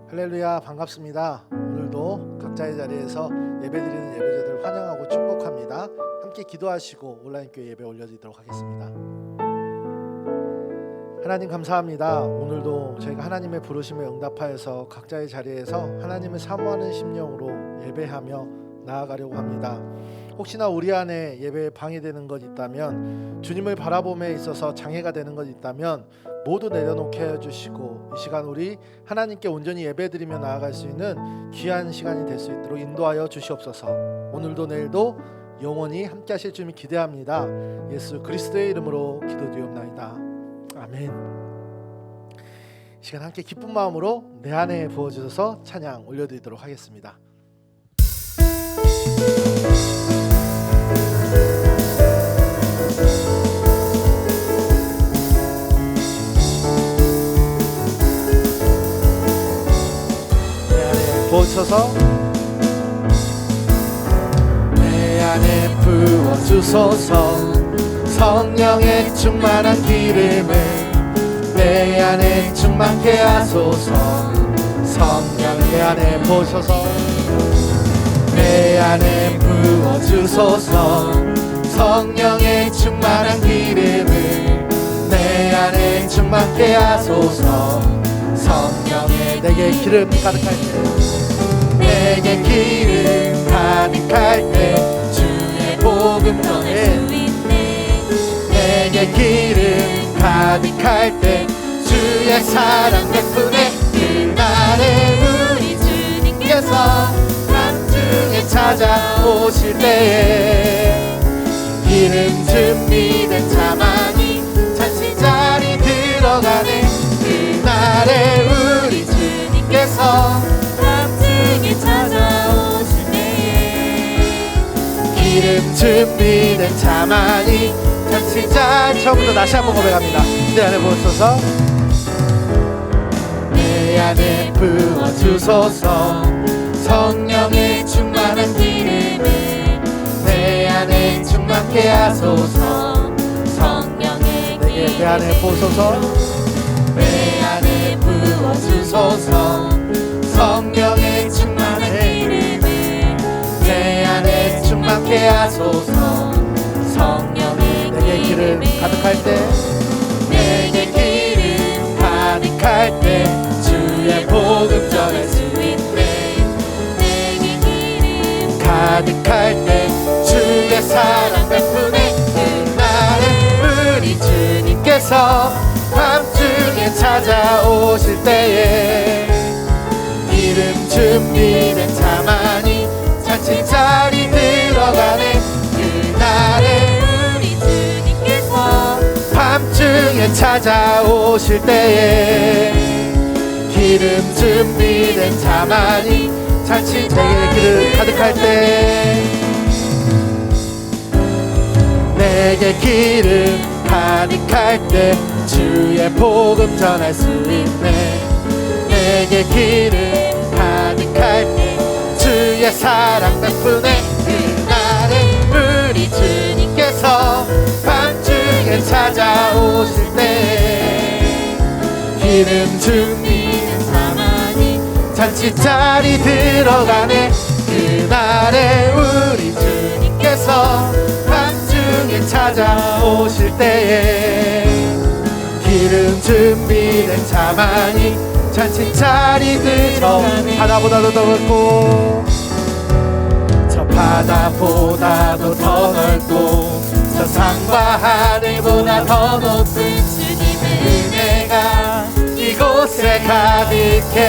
할렐루야, 반갑습니다. 오늘도 각자의 자리에서 예배드리는 예배자들을 환영하고 축복합니다. 함께 기도하시고 온라인 교회 예배 올려드리도록 하겠습니다. 하나님 감사합니다. 오늘도 저희가 하나님의 부르심에 응답하여서 각자의 자리에서 하나님을 사모하는 심령으로 예배하며 나아가려고 합니다. 혹시나 우리 안에 예배에 방해되는 것 있다면, 주님을 바라봄에 있어서 장애가 되는 것 있다면 모두 내려놓게 해주시고, 이 시간 우리 하나님께 온전히 예배드리며 나아갈 수 있는 귀한 시간이 될 수 있도록 인도하여 주시옵소서. 오늘도 내일도 영원히 함께 하실 주님 기대합니다. 예수 그리스도의 이름으로 기도드리옵나이다. 아멘. 이 시간 함께 기쁜 마음으로 내 안에 부어주셔서 찬양 올려드리도록 하겠습니다. 부어주셔서 내 안에 부어주소서. 성령의 충만한 기름을 내 안에 충만케 하소서. 성령 내 안에 부어주소서. 내 안에 부어주소서. 성령의 충만한 기름을 내 안에 충만케 하소서. 성령의 내게 기름 가득할 때, 내게 기름 가득할 때 주의 복음 전해. 내게 기름 가득할 때 주의 사랑 베푸네. 그날에 우리 주님께서 밤중에 찾아오실 때에 기름 준비된 자만이 잔치자리 들어가네. 그날에 우리 주님께서 밤중에 찾아오실 때에 기름 준비된 자만이 잔치자리. 처음부터 다시 한번 고백합니다. 내 안에 부어주소서. 내 안에 부어주소서. 성령의 충만한 기름을 내 안에 충만케 하소서. 성령의 기름 내 안에 부어소서. 내 안에 부어주소서. 성령의 충만한 기름을 내 안에 충만케 하소서. 성령의 내게 기름 가득할 때, 내게 기름 가득할 때 주의 복음 전할 수 있네. 내게 기름 가득할 때 주의 사랑 베푸네. 그날에 우리 주님께서 밤중에 찾아오실 때에 기름 준비된 자만이 잔치자리 들어가네. 그날에 우리 주님께서 밤중에 찾아오실 때에 기름 준비된 자만이 잔치자리에 기름 가득할 때, 내게 기름 가득할 때 주의 복음 전할 수 있네. 내게 기름 가득할 때 주의 사랑 베푸네. 그날에 우리 주님께서 밤중에 찾아오실 때 기름 준비된 자만이 잔치자리 들어가네. 그날에 우리 주님께서 밤중에 찾아오실 때에 기름 준비된 자만이 잔치자리 들어가네. 바다보다도 더 넓고 저 바다보다도 더 넓고 저 산과 하늘보다 더 높은 주님의 은혜가 이곳에 가득해.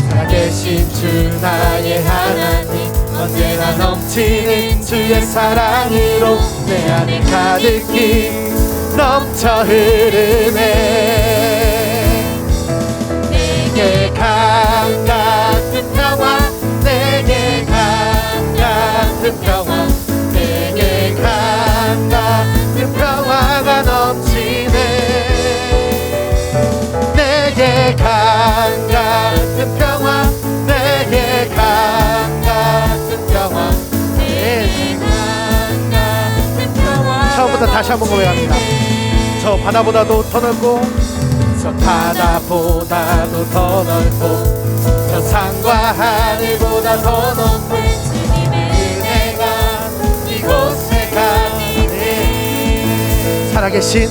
살아계신 주 나의 하나님 언제나 넘치는 주의 사랑으로 내 안에 가득히 넘쳐 흐르네. 내게 강 같은 평화, 내게 강 같은 평화, 내게 강 같은 평화가 넘치네. 내게 강 같은 평화, 내게 강 같은 평화, 내게 강 같은 평화. 처음부터 다시 한번 고백합니다. 저 바다보다도 더 넓고, 저 바다보다도 더 넓고, 저 산과 하늘보다 더 높은 주님의 은혜가 이곳에 가득해. 살아계신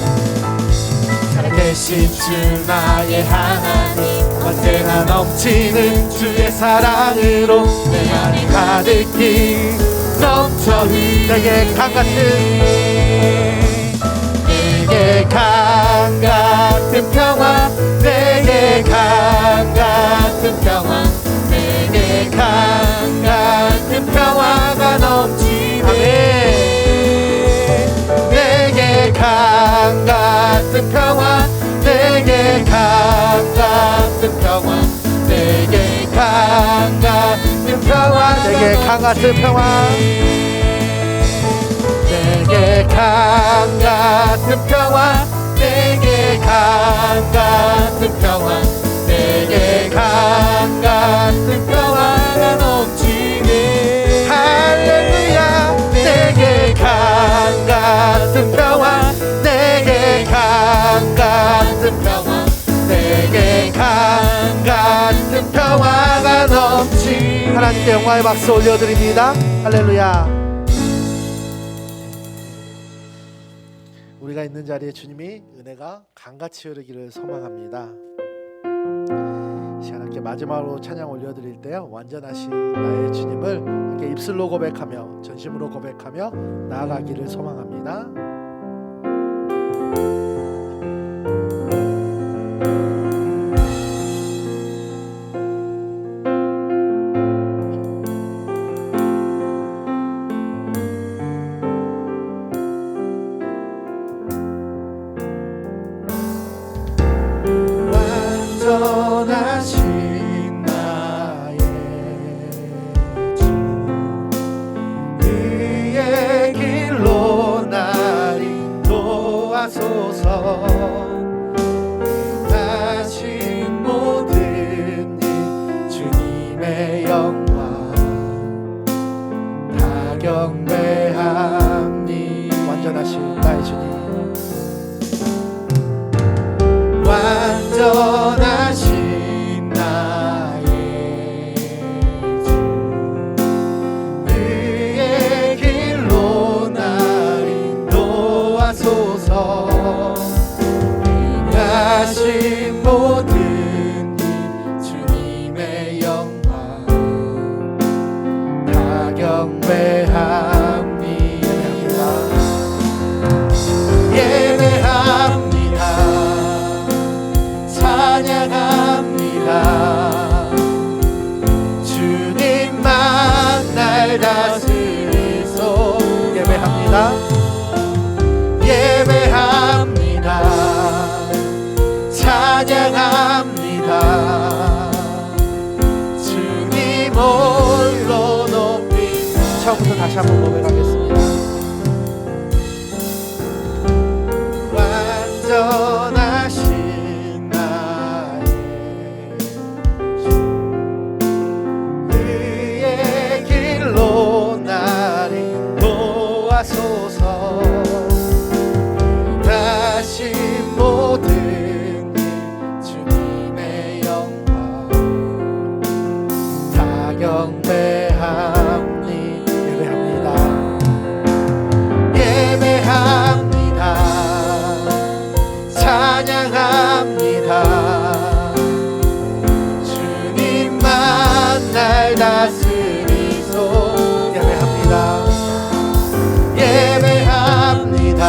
주 나의 하나님, 언제나 넘치는 주의 사랑으로 내 안에 가득히 넘쳐 내게 강 같은, 내게 강 같은 평화, 내게 강 같은 평화, 내게 강 같은 평화가 넘치네. 내게 강 같은 평화, 내게 강 같은 평화, 내게 강 같은 평화, 내게 강 같은 평화, 내게 강 같은 평화, 내게 강 같은 평화, 내게 강 같은 평화가 넘치네. 할렐루야. 내게 강 같은 평화, 내게 강 같은 평화, 내게 강 같은 평화가 넘치. 하나님께 영광의 박수 올려드립니다. 할렐루야. 우리가 있는 자리에 주님이 은혜가 강같이 흐르기를 소망합니다. 시간 함께 마지막으로 찬양 올려드릴 때요, 완전하신 나의 주님을 함께 입술로 고백하며 전심으로 고백하며 나아가기를 소망합니다. 완전하신 나의 주, 그의 길로 날 인도하소서. 다신 모든 일 주님의 영광 다 경배하니. 완전하신 나의 주님, 완전하신 나의 주, 그의 길로 날 인도하소서. 다신 모든 일 주님의 영광 다 경배하니. 예배합니다. 찬양합니다. 주님만 날 다스리소. 예배합니다. 예배합니다. 찬양합니다. 주님 홀로 높이. 처음부터 다시 한번 고백하겠습니다. 완전하신 나의 주, 그의 길로 날 인도하소서. 다시 모든 일 주님의 영광 다 경배하니. 예배합니다. 예배합니다. 찬양합니다. 주님만 날 다스리소. 예배합니다. 예배합니다.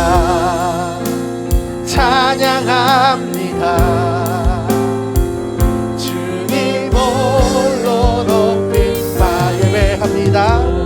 찬양합니다. 주님 홀로 높인 바. 예배합니다.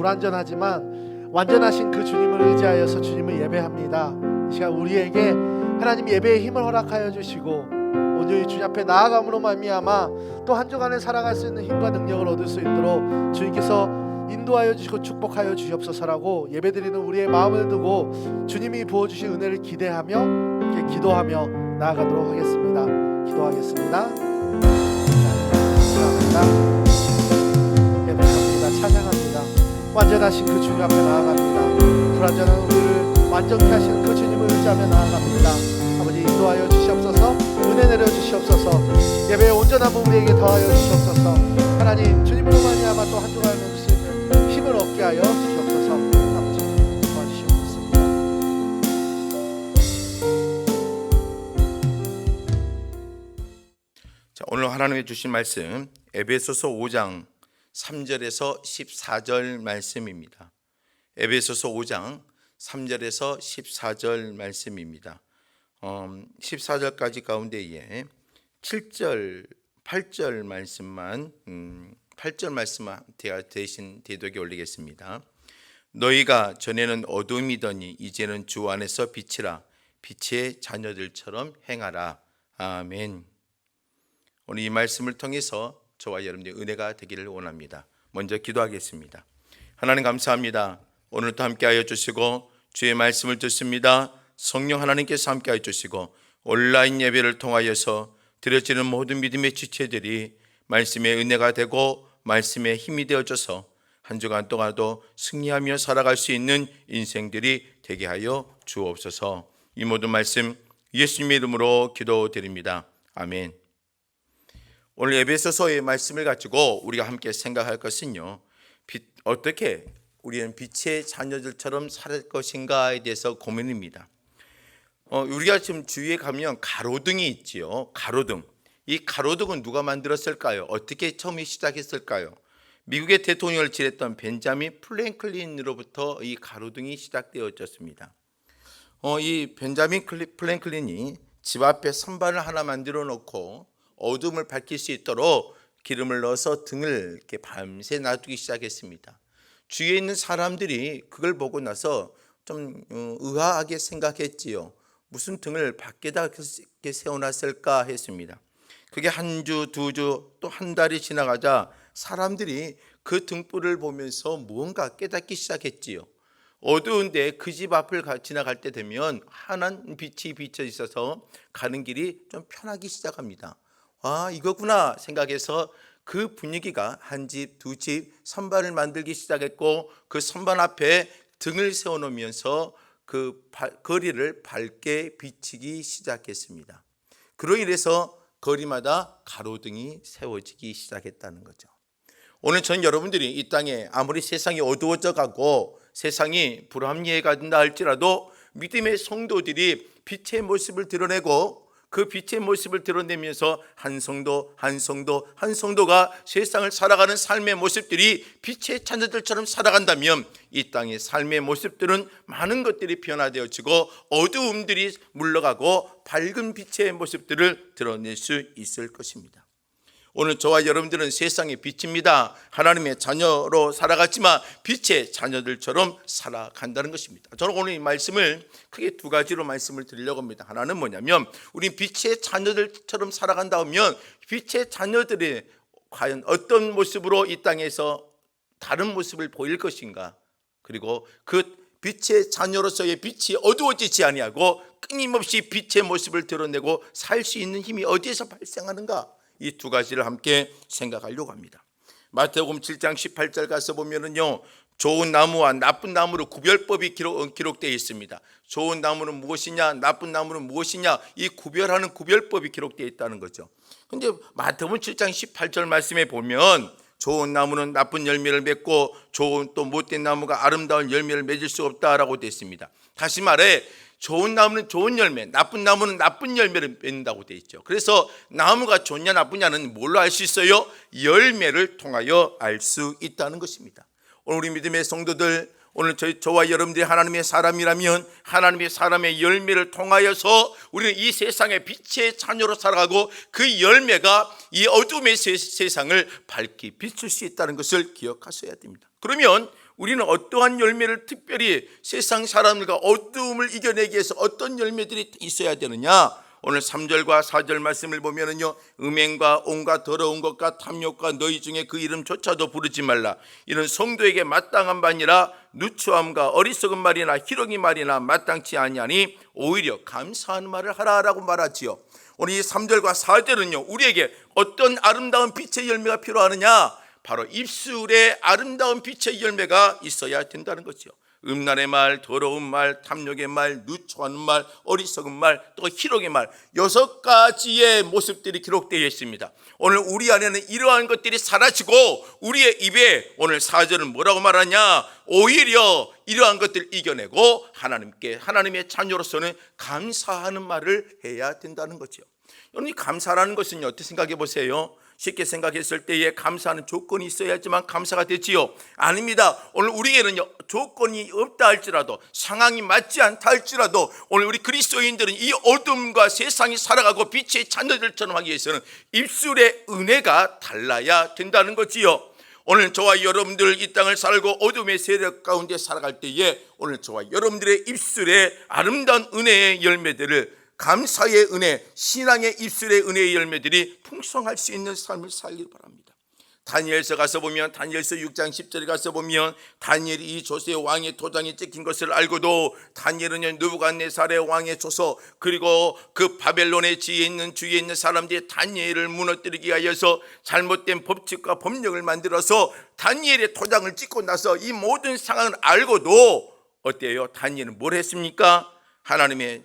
불완전하지만 완전하신 그 주님을 의지하여서 주님을 예배합니다. 이 시간 우리에게 하나님 예배의 힘을 허락하여 주시고 온전히 주님 앞에 나아감으로 말미암아 또 한 주간을 살아갈 수 있는 힘과 능력을 얻을 수 있도록 주님께서 인도하여 주시고 축복하여 주시옵소서라고 예배드리는 우리의 마음을 두고 주님이 부어주신 은혜를 기대하며 이렇게 기도하며 나아가도록 하겠습니다. 기도하겠습니다. 감사합니다. 예배합니다. 찬양합니다. 완전하신 그 주님 앞에 나아갑니다. 불완전한 우리를 완전케 하시는 그 주님을 의지하며 나아갑니다. 아버지 인도하여 주시옵소서. 은혜 내려 주시옵소서. 예배의 온전함을 우리에게 더하여 주시옵소서. 하나님 주님으로 말미암아 또 한 주간을 넘을 수 있는 힘을 얻게 하여 주시옵소서. 아버지 도와주시옵소서. 자, 오늘 하나님이 주신 말씀 에베소서 5장 3절에서 14절 말씀입니다. 에베소서 5장 3절에서 14절 말씀입니다. 14절까지 가운데에 7절, 8절 말씀만 8절 말씀만 대신 대독에 올리겠습니다. 너희가 전에는 어둠이더니 이제는 주 안에서 빛이라. 빛의 자녀들처럼 행하라. 아멘. 오늘 이 말씀을 통해서 저와 여러분들의 은혜가 되기를 원합니다. 먼저 기도하겠습니다. 하나님 감사합니다. 오늘도 함께하여 주시고 주의 말씀을 듣습니다. 성령 하나님께서 함께하여 주시고 온라인 예배를 통하여서 드려지는 모든 믿음의 지체들이 말씀의 은혜가 되고 말씀의 힘이 되어져서 한 주간 동안도 승리하며 살아갈 수 있는 인생들이 되게 하여 주옵소서. 이 모든 말씀 예수님의 이름으로 기도드립니다. 아멘. 오늘 에베소서의 말씀을 가지고 우리가 함께 생각할 것은요, 어떻게 우리는 빛의 자녀들처럼 살 것인가에 대해서 고민입니다. 우리가 지금 주위에 가면 가로등이 있지요. 가로등. 이 가로등은 누가 만들었을까요? 어떻게 처음에 시작했을까요? 미국의 대통령을 지냈던 벤자민 플랭클린으로부터 이 가로등이 시작되어졌습니다. 이 벤자민 플랭클린이 집 앞에 선반을 하나 만들어 놓고 어둠을 밝힐 수 있도록 기름을 넣어서 등을 이렇게 밤새 놔두기 시작했습니다. 주위에 있는 사람들이 그걸 보고 나서 좀 의아하게 생각했지요. 무슨 등을 밖에다 이렇게 세워놨을까 했습니다. 그게 한 주, 두 주, 또 한 달이 지나가자 사람들이 그 등불을 보면서 무언가 깨닫기 시작했지요. 어두운데 그 집 앞을 지나갈 때 되면 환한 빛이 비쳐 있어서 가는 길이 좀 편하기 시작합니다. 아, 이거구나 생각해서 그 분위기가 한 집, 두 집 선반을 만들기 시작했고 그 선반 앞에 등을 세워놓으면서 그 거리를 밝게 비치기 시작했습니다. 그로 인해서 거리마다 가로등이 세워지기 시작했다는 거죠. 오늘 전 여러분들이 이 땅에 아무리 세상이 어두워져 가고 세상이 불합리해가 된다 할지라도 믿음의 성도들이 빛의 모습을 드러내고 그 빛의 모습을 드러내면서 한 성도가 세상을 살아가는 삶의 모습들이 빛의 자녀들처럼 살아간다면 이 땅의 삶의 모습들은 많은 것들이 변화되어지고 어두움들이 물러가고 밝은 빛의 모습들을 드러낼 수 있을 것입니다. 오늘 저와 여러분들은 세상의 빛입니다. 하나님의 자녀로 살아갔지만 빛의 자녀들처럼 살아간다는 것입니다. 저는 오늘 이 말씀을 크게 두 가지로 말씀을 드리려고 합니다. 하나는 뭐냐면 우리 빛의 자녀들처럼 살아간다 하면 빛의 자녀들이 과연 어떤 모습으로 이 땅에서 다른 모습을 보일 것인가, 그리고 그 빛의 자녀로서의 빛이 어두워지지 아니하고 끊임없이 빛의 모습을 드러내고 살 수 있는 힘이 어디에서 발생하는가, 이 두 가지를 함께 생각하려고 합니다. 마태복음 7장 18절 가서 보면은요, 좋은 나무와 나쁜 나무로 구별법이 기록되어 있습니다. 좋은 나무는 무엇이냐, 나쁜 나무는 무엇이냐, 이 구별하는 구별법이 기록되어 있다는 거죠. 근데 마태복음 7장 18절 말씀에 보면 좋은 나무는 나쁜 열매를 맺고 좋은 또 못된 나무가 아름다운 열매를 맺을 수 없다라고 되어 있습니다. 다시 말해 좋은 나무는 좋은 열매, 나쁜 나무는 나쁜 열매를 맺는다고 되어 있죠. 그래서 나무가 좋냐 나쁘냐는 뭘로 알 수 있어요? 열매를 통하여 알 수 있다는 것입니다. 오늘 우리 믿음의 성도들, 오늘 저와 여러분들이 하나님의 사람이라면 하나님의 사람의 열매를 통하여서 우리는 이 세상의 빛의 자녀로 살아가고 그 열매가 이 어둠의 세상을 밝게 비출 수 있다는 것을 기억하셔야 됩니다. 그러면 우리는 어떠한 열매를 특별히 세상 사람들과 어두움을 이겨내기 위해서 어떤 열매들이 있어야 되느냐? 오늘 3절과 4절 말씀을 보면은요, 음행과 온갖 더러운 것과 탐욕과 너희 중에 그 이름조차도 부르지 말라. 이는 성도에게 마땅한 바니라. 누추함과 어리석은 말이나 희롱이 말이나 마땅치 아니하니 오히려 감사하는 말을 하라라고 말하지요. 오늘 이 3절과 4절은요, 우리에게 어떤 아름다운 빛의 열매가 필요하느냐? 바로 입술에 아름다운 빛의 열매가 있어야 된다는 거죠. 음란의 말, 더러운 말, 탐욕의 말, 누추하는 말, 어리석은 말, 또 희롱의 말, 6가지의 모습들이 기록되어 있습니다. 오늘 우리 안에는 이러한 것들이 사라지고 우리의 입에 오늘 4절은 뭐라고 말하냐? 오히려 이러한 것들을 이겨내고 하나님의 자녀로서는 감사하는 말을 해야 된다는 거죠. 여러분, 이 감사라는 것은요, 어떻게 생각해 보세요? 쉽게 생각했을 때에 감사하는 조건이 있어야지만 감사가 되지요? 아닙니다. 오늘 우리에게는요, 조건이 없다 할지라도, 상황이 맞지 않다 할지라도, 오늘 우리 그리스도인들은 이 어둠과 세상이 살아가고 빛의 자녀들처럼 하기 위해서는 입술의 은혜가 달라야 된다는 거지요. 오늘 저와 여러분들 이 땅을 살고 어둠의 세력 가운데 살아갈 때에 오늘 저와 여러분들의 입술에 아름다운 은혜의 열매들을, 감사의 은혜, 신앙의 입술의 은혜의 열매들이 풍성할 수 있는 삶을 살길 바랍니다. 다니엘서 가서 보면, 다니엘서 6장 10절에 가서 보면, 다니엘이 이 조세의 왕의 도장이 찍힌 것을 알고도 다니엘은 느부갓네살의 왕의 조서, 그리고 그 바벨론의 주위에 있는 사람들이 다니엘을 무너뜨리기 위하여서 잘못된 법칙과 법령을 만들어서 다니엘의 도장을 찍고 나서 이 모든 상황을 알고도 어때요? 다니엘은 뭘 했습니까? 하나님의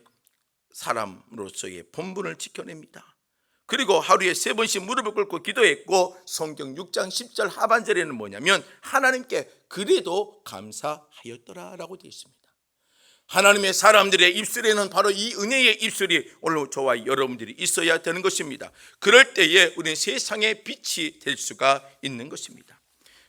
사람으로서의 본분을 지켜냅니다. 그리고 하루에 3번씩 무릎을 꿇고 기도했고, 성경 6장 10절 하반절에는 뭐냐면 하나님께 그래도 감사하였더라라고 되어 있습니다. 하나님의 사람들의 입술에는 바로 이 은혜의 입술이 오늘 저와 여러분들이 있어야 되는 것입니다. 그럴 때에 우리는 세상의 빛이 될 수가 있는 것입니다.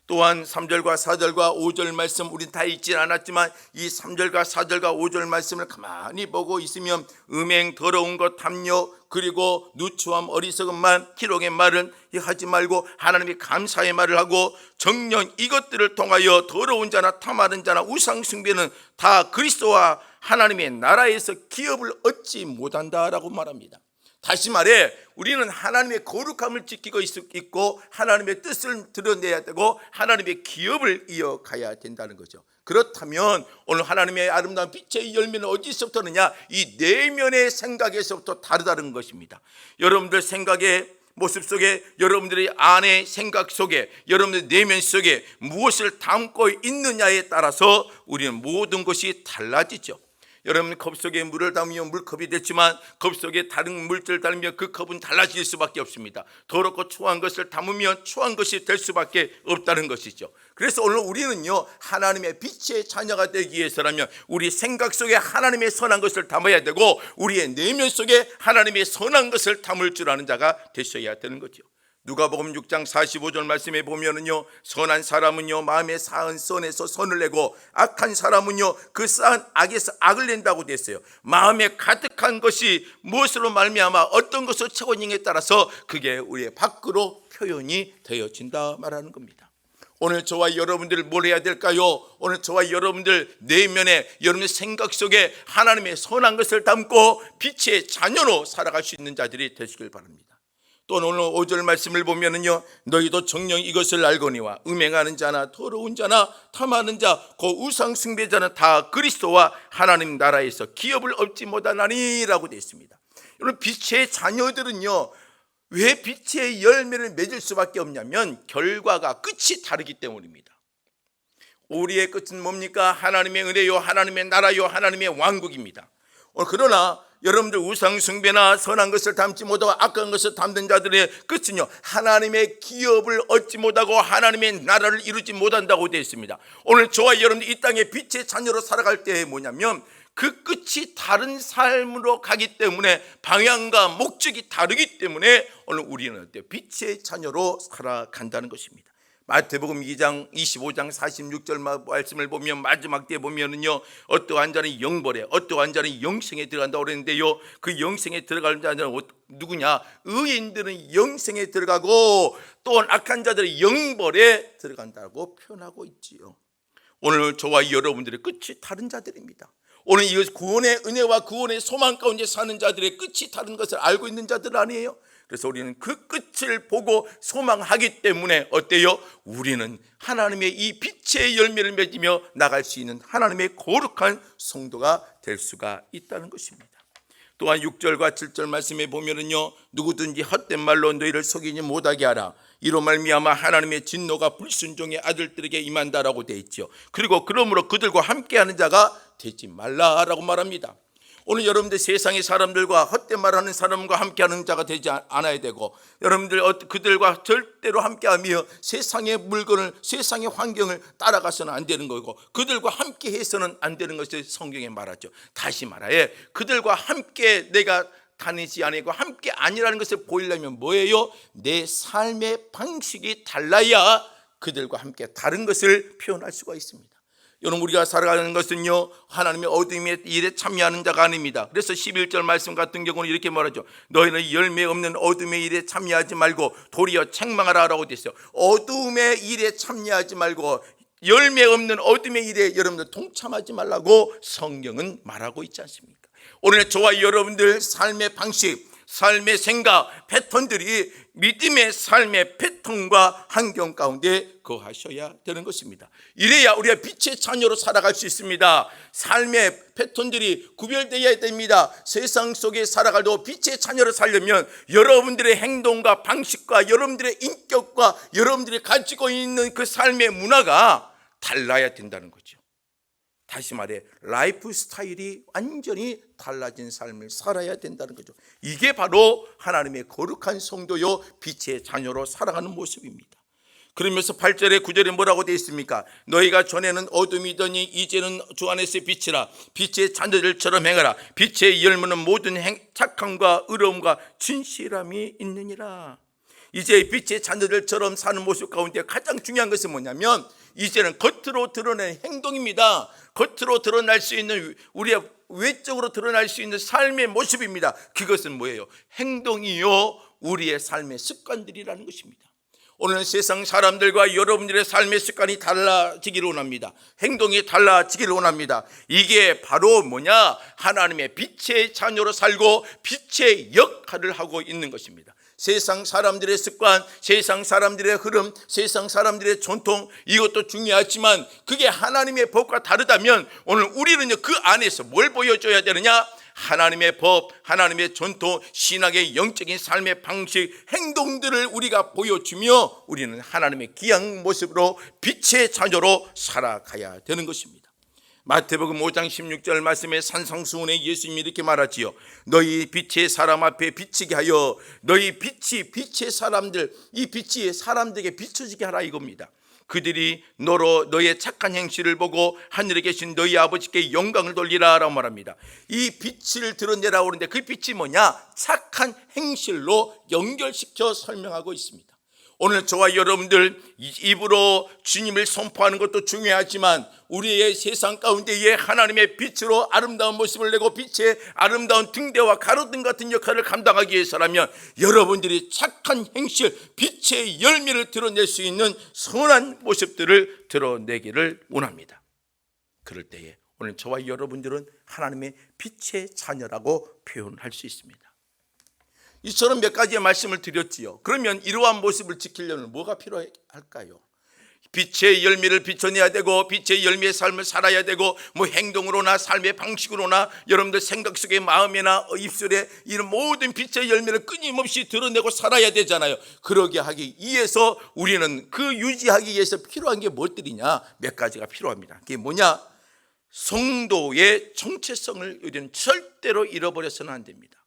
또한 3절과 4절과 5절 말씀, 우리는 다 읽지 않았지만 이 3절과 4절과 5절 말씀을 가만히 보고 있으면 음행, 더러운 것, 탐욕, 그리고 누추함, 어리석은 말, 희롱의 말은 하지 말고 하나님의 감사의 말을 하고, 정녕 이것들을 통하여 더러운 자나 탐하는 자나 우상 숭배는 다 그리스도와 하나님의 나라에서 기업을 얻지 못한다라고 말합니다. 다시 말해, 우리는 하나님의 거룩함을 지키고 있고 하나님의 뜻을 드러내야 되고 하나님의 기업을 이어가야 된다는 거죠. 그렇다면 오늘 하나님의 아름다운 빛의 열매는 어디서부터 오느냐? 이 내면의 생각에서부터 다르다는 것입니다. 여러분들 생각의 모습 속에, 여러분들의 안의 생각 속에, 여러분들 내면 속에 무엇을 담고 있느냐에 따라서 우리는 모든 것이 달라지죠. 여러분, 컵 속에 물을 담으면 물컵이 됐지만 컵 속에 다른 물질을 담으면 그 컵은 달라질 수밖에 없습니다. 더럽고 추한 것을 담으면 추한 것이 될 수밖에 없다는 것이죠. 그래서 오늘 우리는요, 하나님의 빛의 자녀가 되기 위해서라면 우리 생각 속에 하나님의 선한 것을 담아야 되고, 우리의 내면 속에 하나님의 선한 것을 담을 줄 아는 자가 되셔야 되는 거죠. 누가복음 6장 45절 말씀에 보면은요, 선한 사람은요 마음에 쌓은 선에서 선을 내고, 악한 사람은요 그 쌓은 악에서 악을 낸다고 됐어요. 마음에 가득한 것이 무엇으로 말미암아 어떤 것을 채워지냐에 따라서 그게 우리의 밖으로 표현이 되어진다 말하는 겁니다. 오늘 저와 여러분들 뭘 해야 될까요? 오늘 저와 여러분들 내면에, 여러분의 생각 속에 하나님의 선한 것을 담고 빛의 자녀로 살아갈 수 있는 자들이 되시길 바랍니다. 또 오늘 5절 말씀을 보면은요, 너희도 정녕 이것을 알거니와 음행하는 자나 더러운 자나 탐하는 자, 그 우상 숭배자는 다 그리스도와 하나님 나라에서 기업을 얻지 못하나니라고 되어 있습니다. 여러분, 빛의 자녀들은요, 왜 빛의 열매를 맺을 수밖에 없냐면 결과가, 끝이 다르기 때문입니다. 우리의 끝은 뭡니까? 하나님의 은혜요, 하나님의 나라요, 하나님의 왕국입니다. 그러나 여러분들 우상 숭배나 선한 것을 담지 못하고 악한 것을 담는 자들의 끝은요, 하나님의 기업을 얻지 못하고 하나님의 나라를 이루지 못한다고 되어 있습니다. 오늘 저와 여러분들 이 땅에 빛의 자녀로 살아갈 때 뭐냐면 그 끝이 다른 삶으로 가기 때문에, 방향과 목적이 다르기 때문에 오늘 우리는 빛의 자녀로 살아간다는 것입니다. 마태복음 2장 25장 46절 말씀을 보면 마지막 때에 보면은요, 어떠한 자는 영벌에, 어떠한 자는 영생에 들어간다고 그랬는데요, 그 영생에 들어가는 자는 누구냐? 의인들은 영생에 들어가고 또 악한 자들은 영벌에 들어간다고 표현하고 있지요. 오늘 저와 여러분들의 끝이 다른 자들입니다. 오늘 이 구원의 은혜와 구원의 소망 가운데 사는 자들의 끝이 다른 것을 알고 있는 자들 아니에요? 그래서 우리는 그 끝을 보고 소망하기 때문에 어때요? 우리는 하나님의 이 빛의 열매를 맺으며 나갈 수 있는 하나님의 거룩한 성도가 될 수가 있다는 것입니다. 또한 6절과 7절 말씀에 보면은요, 누구든지 헛된 말로 너희를 속이지 못하게 하라. 이로 말미암아 하나님의 진노가 불순종의 아들들에게 임한다라고 되어 있죠. 그리고 그러므로 그들과 함께하는 자가 되지 말라라고 말합니다. 오늘 여러분들 세상의 사람들과 헛된 말하는 사람과 함께하는 자가 되지 않아야 되고, 여러분들 그들과 절대로 함께하며 세상의 물건을, 세상의 환경을 따라가서는 안 되는 거고, 그들과 함께해서는 안 되는 것을 성경에 말하죠. 다시 말하여 그들과 함께 내가 다니지 아니고 함께 아니라는 것을 보이려면 뭐예요? 내 삶의 방식이 달라야 그들과 함께 다른 것을 표현할 수가 있습니다. 여러분, 우리가 살아가는 것은요, 하나님의 어둠의 일에 참여하는 자가 아닙니다. 그래서 11절 말씀 같은 경우는 이렇게 말하죠. 너희는 열매 없는 어둠의 일에 참여하지 말고 도리어 책망하라 라고 되어 있어요. 어둠의 일에 참여하지 말고 열매 없는 어둠의 일에 여러분들 동참하지 말라고 성경은 말하고 있지 않습니까? 오늘 저와 여러분들 삶의 방식, 삶의 생각, 패턴들이 믿음의 삶의 패턴과 환경 가운데 거하셔야 되는 것입니다. 이래야 우리가 빛의 자녀로 살아갈 수 있습니다. 삶의 패턴들이 구별되어야 됩니다. 세상 속에 살아가도 빛의 자녀로 살려면 여러분들의 행동과 방식과 여러분들의 인격과 여러분들이 가지고 있는 그 삶의 문화가 달라야 된다는 거죠. 다시 말해 라이프 스타일이 완전히 달라진 삶을 살아야 된다는 거죠. 이게 바로 하나님의 거룩한 성도요 빛의 자녀로 살아가는 모습입니다. 그러면서 8절에 9절에 뭐라고 되어 있습니까? 너희가 전에는 어둠이더니 이제는 주 안에서 빛이라. 빛의 자녀들처럼 행하라. 빛의 열매는 모든 착함과 의로움과 진실함이 있느니라. 이제 빛의 자녀들처럼 사는 모습 가운데 가장 중요한 것은 뭐냐면 이제는 겉으로 드러낸 행동입니다. 겉으로 드러날 수 있는, 우리의 외적으로 드러날 수 있는 삶의 모습입니다. 그것은 뭐예요? 행동이요 우리의 삶의 습관들이라는 것입니다. 오늘 세상 사람들과 여러분들의 삶의 습관이 달라지기를 원합니다. 행동이 달라지기를 원합니다. 이게 바로 뭐냐? 하나님의 빛의 자녀로 살고 빛의 역할을 하고 있는 것입니다. 세상 사람들의 습관, 세상 사람들의 흐름, 세상 사람들의 전통, 이것도 중요하지만 그게 하나님의 법과 다르다면 오늘 우리는요 그 안에서 뭘 보여줘야 되느냐? 하나님의 법, 하나님의 전통, 신학의 영적인 삶의 방식, 행동들을 우리가 보여주며 우리는 하나님의 귀한 모습으로 빛의 자녀로 살아가야 되는 것입니다. 마태복음 5장 16절 말씀에 산상수훈에 예수님이 이렇게 말하지요. 너희 빛의 사람 앞에 비치게 하여 너희 빛이 빛의 사람들, 이 빛이 사람들에게 비춰지게 하라 이겁니다. 그들이 너로 너의 착한 행실을 보고 하늘에 계신 너희 아버지께 영광을 돌리라 라고 말합니다. 이 빛을 드러내라고 하는데 그 빛이 뭐냐? 착한 행실로 연결시켜 설명하고 있습니다. 오늘 저와 여러분들 입으로 주님을 선포하는 것도 중요하지만 우리의 세상 가운데에 하나님의 빛으로 아름다운 모습을 내고 빛의 아름다운 등대와 가로등 같은 역할을 감당하기 위해서라면 여러분들이 착한 행실, 빛의 열매를 드러낼 수 있는 선한 모습들을 드러내기를 원합니다. 그럴 때에 오늘 저와 여러분들은 하나님의 빛의 자녀라고 표현할 수 있습니다. 이처럼 몇 가지의 말씀을 드렸지요. 그러면 이러한 모습을 지키려면 뭐가 필요할까요? 빛의 열매를 비춰내야 되고 빛의 열매의 삶을 살아야 되고 뭐 행동으로나 삶의 방식으로나 여러분들 생각 속에 마음이나 입술에 이런 모든 빛의 열매를 끊임없이 드러내고 살아야 되잖아요. 그러게 하기 위해서 우리는 그 유지하기 위해서 필요한 게 무엇들이냐? 몇 가지가 필요합니다. 그게 뭐냐? 성도의 정체성을 우리는 절대로 잃어버려서는 안 됩니다.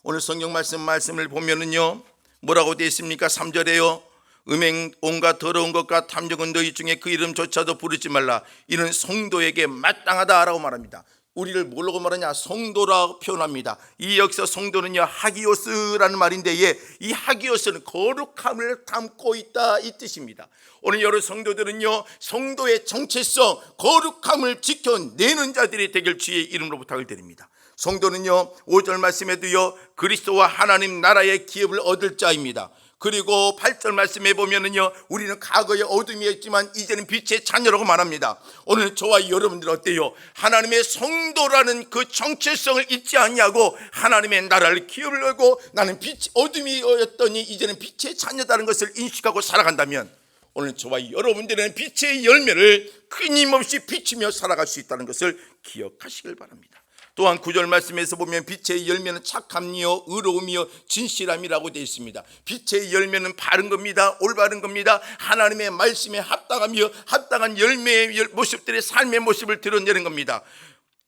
오늘 성경 말씀을 보면은요 뭐라고 되어 있습니까? 3절에요 음행 온갖 더러운 것과 탐욕은 너희 중에 그 이름조차도 부르지 말라. 이는 성도에게 마땅하다라고 말합니다. 우리를 뭐라고 말하냐? 성도라고 표현합니다. 이 여기서 성도는요 하기오스라는 말인데 이 하기오스는 거룩함을 담고 있다 이 뜻입니다. 오늘 여러 성도들은요 성도의 정체성, 거룩함을 지켜내는 자들이 되길 주의 이름으로 부탁을 드립니다. 성도는요 5절 말씀에도요 그리스도와 하나님 나라의 기업을 얻을 자입니다. 그리고 8절 말씀해 보면은요, 우리는 과거에 어둠이었지만 이제는 빛의 자녀라고 말합니다. 오늘 저와 여러분들 어때요? 하나님의 성도라는 그 정체성을 잊지 않냐고, 하나님의 나라를 기울이고 나는 어둠이었더니 이제는 빛의 자녀다는 것을 인식하고 살아간다면, 오늘 저와 여러분들은 빛의 열매를 끊임없이 비추며 살아갈 수 있다는 것을 기억하시길 바랍니다. 또한 9절 말씀에서 보면 빛의 열매는 착함이요 의로움이요 진실함이라고 되어 있습니다. 빛의 열매는 바른 겁니다. 올바른 겁니다. 하나님의 말씀에 합당하며 합당한 열매의 모습들의 삶의 모습을 드러내는 겁니다.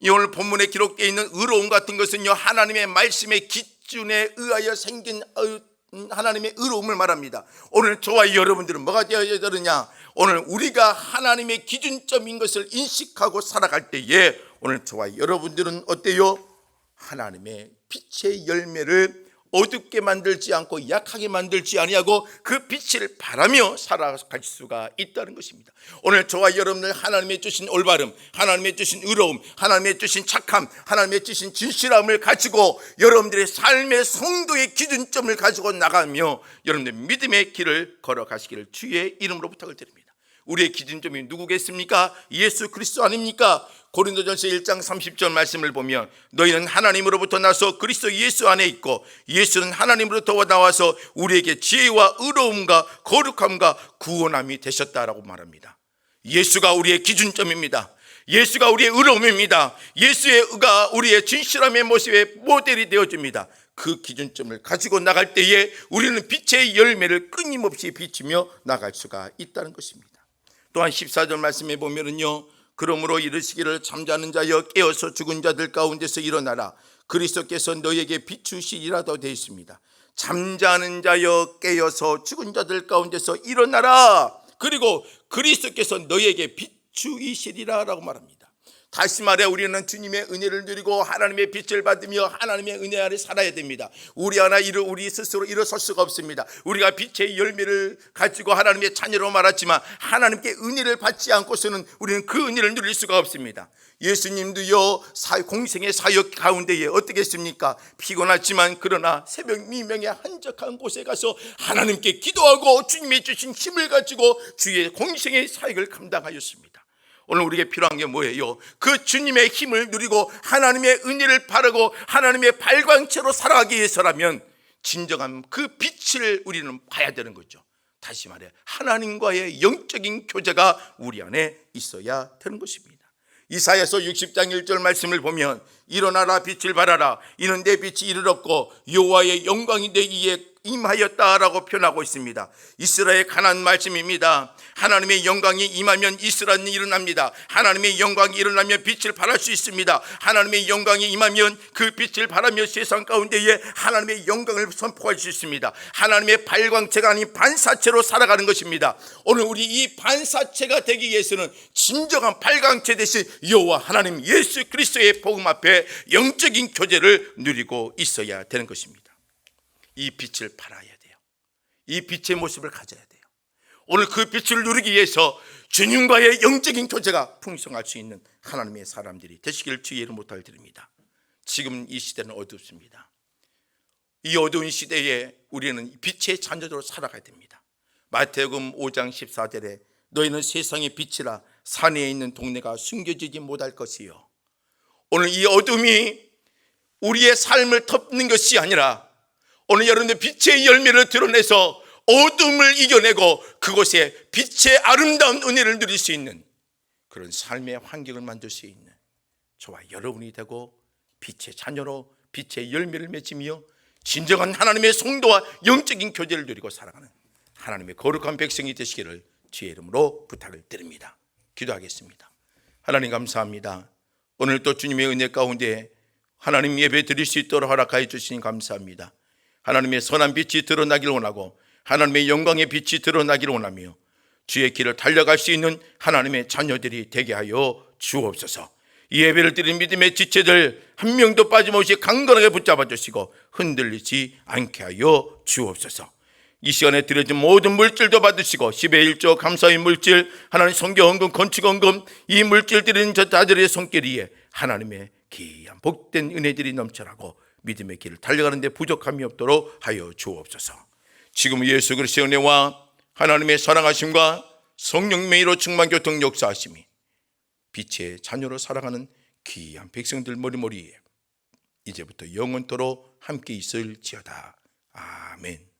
이 오늘 본문에 기록되어 있는 의로움 같은 것은요, 하나님의 말씀의 기준에 의하여 생긴 하나님의 의로움을 말합니다. 오늘 저와 여러분들은 뭐가 되어야 되느냐? 오늘 우리가 하나님의 기준점인 것을 인식하고 살아갈 때에 오늘 저와 여러분들은 어때요? 하나님의 빛의 열매를 어둡게 만들지 않고 약하게 만들지 아니하고 그 빛을 바라며 살아갈 수가 있다는 것입니다. 오늘 저와 여러분들 하나님의 주신 올바름, 하나님의 주신 의로움, 하나님의 주신 착함, 하나님의 주신 진실함을 가지고 여러분들의 삶의 성도의 기준점을 가지고 나가며 여러분들 믿음의 길을 걸어가시기를 주의 이름으로 부탁을 드립니다. 우리의 기준점이 누구겠습니까? 예수 그리스도 아닙니까? 고린도전서 1장 30절 말씀을 보면 너희는 하나님으로부터 나서 그리스도 예수 안에 있고 예수는 하나님으로부터 나와서 우리에게 지혜와 의로움과 거룩함과 구원함이 되셨다라고 말합니다. 예수가 우리의 기준점입니다. 예수가 우리의 의로움입니다. 예수가 우리의 진실함의 모습의 모델이 되어줍니다. 그 기준점을 가지고 나갈 때에 우리는 빛의 열매를 끊임없이 비추며 나갈 수가 있다는 것입니다. 또한 14절 말씀에 보면은요, 그러므로 이르시기를 잠자는 자여 깨어서 죽은 자들 가운데서 일어나라. 그리스도께서 너희에게 비추시리라도 되어 있습니다. 잠자는 자여 깨어서 죽은 자들 가운데서 일어나라. 그리고 그리스도께서 너희에게 비추이시리라라고 말합니다. 다시 말해 우리는 주님의 은혜를 누리고 하나님의 빛을 받으며 하나님의 은혜 아래 살아야 됩니다. 우리 스스로 일어설 수가 없습니다. 우리가 빛의 열매를 가지고 하나님의 자녀로 말았지만 하나님께 은혜를 받지 않고서는 우리는 그 은혜를 누릴 수가 없습니다. 예수님도요, 공생의 사역 가운데에 어떻게 했습니까? 피곤하지만 그러나 새벽 미명의 한적한 곳에 가서 하나님께 기도하고 주님이 주신 힘을 가지고 주의 공생의 사역을 감당하였습니다. 오늘 우리에게 필요한 게 뭐예요? 그 주님의 힘을 누리고 하나님의 은혜를 바라고 하나님의 발광체로 살아가기 위해서라면 진정한 그 빛을 우리는 봐야 되는 거죠. 다시 말해 하나님과의 영적인 교제가 우리 안에 있어야 되는 것입니다. 이사야서 60장 1절 말씀을 보면 일어나라 빛을 발하라 이는 내 빛이 이르렀고 여호와의 영광이 내 위에 임하였다라고 표현하고 있습니다. 이스라엘 가나안 말씀입니다. 하나님의 영광이 임하면 이스라엘이 일어납니다. 하나님의 영광이 일어나면 빛을 발할 수 있습니다. 하나님의 영광이 임하면 그 빛을 발하며 세상 가운데에 하나님의 영광을 선포할 수 있습니다. 하나님의 발광체가 아닌 반사체로 살아가는 것입니다. 오늘 우리 이 반사체가 되기 위해서는 진정한 발광체 대신 여호와 하나님 예수 그리스도의 복음 앞에 영적인 교제를 누리고 있어야 되는 것입니다. 이 빛을 발하여야 돼요. 이 빛의 모습을 가져야 돼요. 오늘 그 빛을 누리기 위해서 주님과의 영적인 교제가 풍성할 수 있는 하나님의 사람들이 되시기를 주의 이름 못할 드립니다. 지금 이 시대는 어둡습니다. 이 어두운 시대에 우리는 빛의 자녀로 살아가야 됩니다. 마태복음 5장 14절에 너희는 세상의 빛이라 산에 있는 동네가 숨겨지지 못할 것이요. 오늘 이 어둠이 우리의 삶을 덮는 것이 아니라 오늘 여러분들 빛의 열매를 드러내서 어둠을 이겨내고 그곳에 빛의 아름다운 은혜를 누릴 수 있는 그런 삶의 환경을 만들 수 있는 저와 여러분이 되고 빛의 자녀로 빛의 열매를 맺으며 진정한 하나님의 성도와 영적인 교제를 누리고 살아가는 하나님의 거룩한 백성이 되시기를 주의 이름으로 부탁을 드립니다. 기도하겠습니다. 하나님 감사합니다. 오늘 또 주님의 은혜 가운데 하나님 예배 드릴 수 있도록 허락하여 주시니 감사합니다. 하나님의 선한 빛이 드러나기를 원하고 하나님의 영광의 빛이 드러나기를 원하며 주의 길을 달려갈 수 있는 하나님의 자녀들이 되게 하여 주옵소서. 이 예배를 드린 믿음의 지체들 한 명도 빠짐없이 강건하게 붙잡아 주시고 흔들리지 않게 하여 주옵소서. 이 시간에 드려진 모든 물질도 받으시고 10의 1조 감사의 물질 하나님 성경헌금 건축헌금 이 물질 드리는 자들의 손길 위에 하나님의 귀한 복된 은혜들이 넘쳐나고 믿음의 길을 달려가는 데 부족함이 없도록 하여 주옵소서. 지금 예수 그리스도의 은혜와 하나님의 사랑하심과 성령 명의로 충만 교통 역사하심이 빛의 자녀로 살아가는 귀한 백성들 머리머리에 이제부터 영원토록 함께 있을지어다. 아멘.